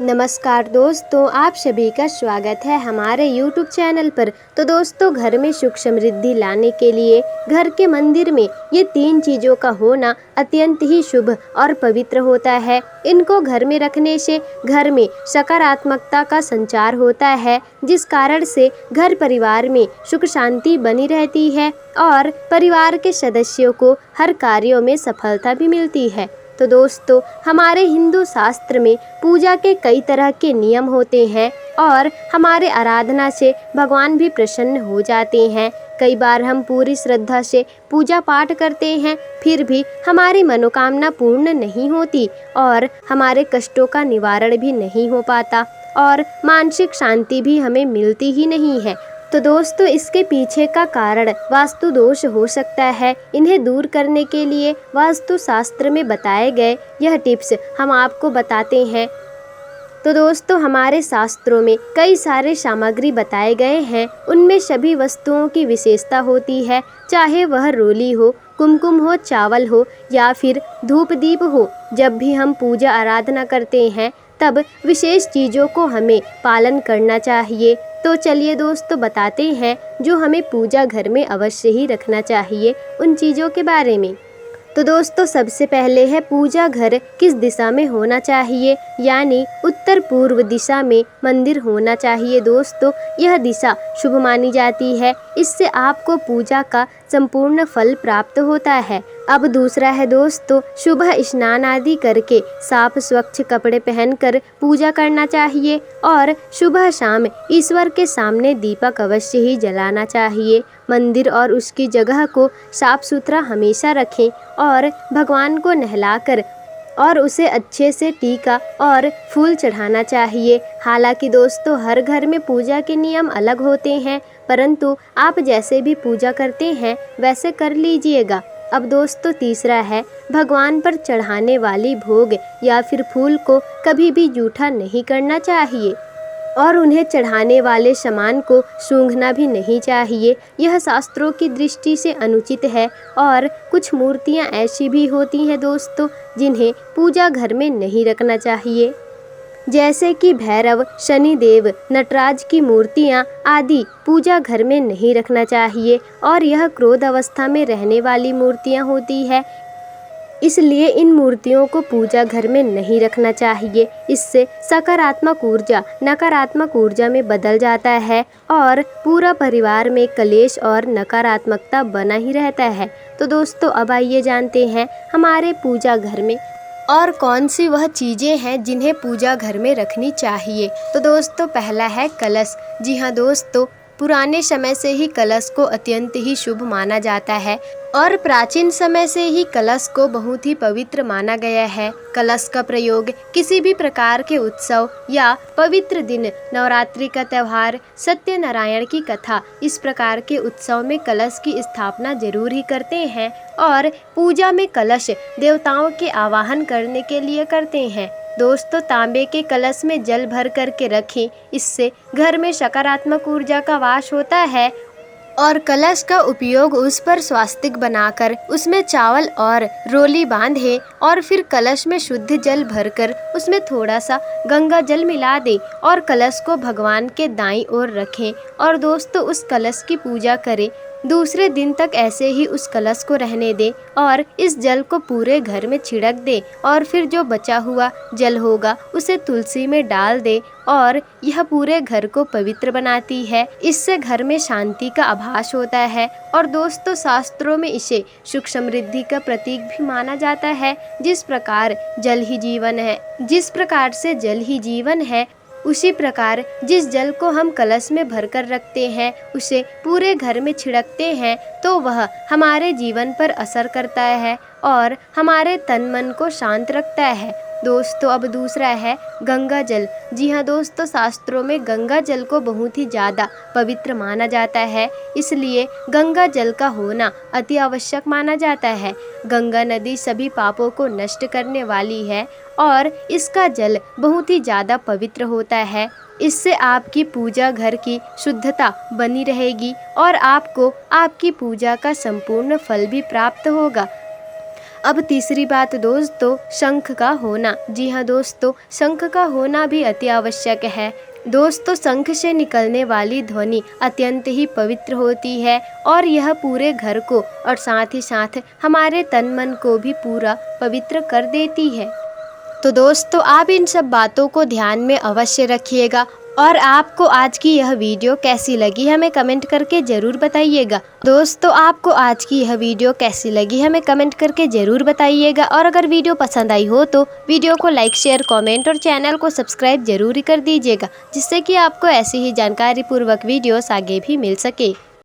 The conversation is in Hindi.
नमस्कार दोस्तों, आप सभी का स्वागत है हमारे YouTube चैनल पर। तो दोस्तों, घर में सुख समृद्धि लाने के लिए घर के मंदिर में ये 3 चीज़ों का होना अत्यंत ही शुभ और पवित्र होता है। इनको घर में रखने से घर में सकारात्मकता का संचार होता है, जिस कारण से घर परिवार में सुख शांति बनी रहती है और परिवार के सदस्यों को हर कार्यों में सफलता भी मिलती है। तो दोस्तों, हमारे हिंदू शास्त्र में पूजा के कई तरह के नियम होते हैं और हमारे आराधना से भगवान भी प्रसन्न हो जाते हैं। कई बार हम पूरी श्रद्धा से पूजा पाठ करते हैं, फिर भी हमारी मनोकामना पूर्ण नहीं होती और हमारे कष्टों का निवारण भी नहीं हो पाता और मानसिक शांति भी हमें मिलती ही नहीं है। तो दोस्तों, इसके पीछे का कारण वास्तु दोष हो सकता है। इन्हें दूर करने के लिए वास्तु शास्त्र में बताए गए यह टिप्स हम आपको बताते हैं। तो दोस्तों, हमारे शास्त्रों में कई सारे सामग्री बताए गए हैं। उनमें सभी वस्तुओं की विशेषता होती है, चाहे वह रोली हो, कुमकुम हो, चावल हो या फिर धूप दीप हो। जब भी हम पूजा आराधना करते हैं तब विशेष चीज़ों को हमें पालन करना चाहिए। तो चलिए दोस्तों, बताते हैं जो हमें पूजा घर में अवश्य ही रखना चाहिए उन चीज़ों के बारे में। तो दोस्तों, सबसे पहले है पूजा घर किस दिशा में होना चाहिए, यानी उत्तर पूर्व दिशा में मंदिर होना चाहिए। दोस्तों, यह दिशा शुभ मानी जाती है, इससे आपको पूजा का संपूर्ण फल प्राप्त होता है। अब दूसरा है दोस्तों, सुबह स्नान आदि करके साफ स्वच्छ कपड़े पहनकर पूजा करना चाहिए और सुबह शाम ईश्वर के सामने दीपक अवश्य ही जलाना चाहिए। मंदिर और उसकी जगह को साफ सुथरा हमेशा रखें और भगवान को नहलाकर और उसे अच्छे से टीका और फूल चढ़ाना चाहिए। हालांकि दोस्तों, हर घर में पूजा के नियम अलग होते हैं, परंतु आप जैसे भी पूजा करते हैं वैसे कर लीजिएगा। अब दोस्तों, तीसरा है भगवान पर चढ़ाने वाली भोग या फिर फूल को कभी भी जूठा नहीं करना चाहिए और उन्हें चढ़ाने वाले सामान को सूंघना भी नहीं चाहिए। यह शास्त्रों की दृष्टि से अनुचित है और कुछ मूर्तियां ऐसी भी होती हैं दोस्तों, जिन्हें पूजा घर में नहीं रखना चाहिए, जैसे कि भैरव, शनिदेव, नटराज की मूर्तियां आदि पूजा घर में नहीं रखना चाहिए और यह क्रोध अवस्था में रहने वाली मूर्तियां होती है, इसलिए इन मूर्तियों को पूजा घर में नहीं रखना चाहिए। इससे सकारात्मक ऊर्जा नकारात्मक ऊर्जा में बदल जाता है और पूरा परिवार में कलेश और नकारात्मकता बना ही रहता है। तो दोस्तों, अब आइए जानते हैं हमारे पूजा घर में और कौन सी वह चीज़ें हैं जिन्हें पूजा घर में रखनी चाहिए। तो दोस्तों, पहला है कलश। जी हाँ दोस्तों, पुराने समय से ही कलश को अत्यंत ही शुभ माना जाता है और प्राचीन समय से ही कलश को बहुत ही पवित्र माना गया है। कलश का प्रयोग किसी भी प्रकार के उत्सव या पवित्र दिन, नवरात्रि का त्यौहार, सत्यनारायण की कथा, इस प्रकार के उत्सव में कलश की स्थापना जरूर ही करते हैं और पूजा में कलश देवताओं के आवाहन करने के लिए करते हैं। दोस्तों, तांबे के कलश में जल भर करके रखें, इससे घर में सकारात्मक ऊर्जा का वास होता है और कलश का उपयोग उस पर स्वास्तिक बनाकर उसमें चावल और रोली बांधे और फिर कलश में शुद्ध जल भरकर उसमें थोड़ा सा गंगा जल मिला दें और कलश को भगवान के दाईं ओर रखें और दोस्तों, उस कलश की पूजा करें। दूसरे दिन तक ऐसे ही उस कलश को रहने दें और इस जल को पूरे घर में छिड़क दें और फिर जो बचा हुआ जल होगा उसे तुलसी में डाल दें और यह पूरे घर को पवित्र बनाती है। इससे घर में शांति का आभास होता है और दोस्तों, शास्त्रों में इसे सुख समृद्धि का प्रतीक भी माना जाता है। जिस प्रकार से जल ही जीवन है, उसी प्रकार जिस जल को हम कलश में भरकर रखते हैं उसे पूरे घर में छिड़कते हैं तो वह हमारे जीवन पर असर करता है और हमारे तन मन को शांत रखता है। दोस्तों, अब दूसरा है गंगा जल। जी हाँ दोस्तों, शास्त्रों में गंगा जल को बहुत ही ज़्यादा पवित्र माना जाता है, इसलिए गंगा जल का होना अति आवश्यक माना जाता है। गंगा नदी सभी पापों को नष्ट करने वाली है और इसका जल बहुत ही ज़्यादा पवित्र होता है। इससे आपकी पूजा घर की शुद्धता बनी रहेगी और आपको आपकी पूजा का संपूर्ण फल भी प्राप्त होगा। अब तीसरी बात दोस्तों, शंख का होना। जी हाँ दोस्तों, शंख का होना भी अति आवश्यक है। दोस्तों, शंख से निकलने वाली ध्वनि अत्यंत ही पवित्र होती है और यह पूरे घर को और साथ ही साथ हमारे तन मन को भी पूरा पवित्र कर देती है। तो दोस्तों, आप इन सब बातों को ध्यान में अवश्य रखिएगा। और आपको आज की यह वीडियो कैसी लगी हमें कमेंट करके ज़रूर बताइएगा। दोस्तों, आपको आज की यह वीडियो कैसी लगी हमें कमेंट करके ज़रूर बताइएगा। और अगर वीडियो पसंद आई हो तो वीडियो को लाइक, शेयर, कमेंट और चैनल को सब्सक्राइब जरूर कर दीजिएगा, जिससे कि आपको ऐसी ही जानकारी पूर्वक वीडियोस आगे भी मिल सके।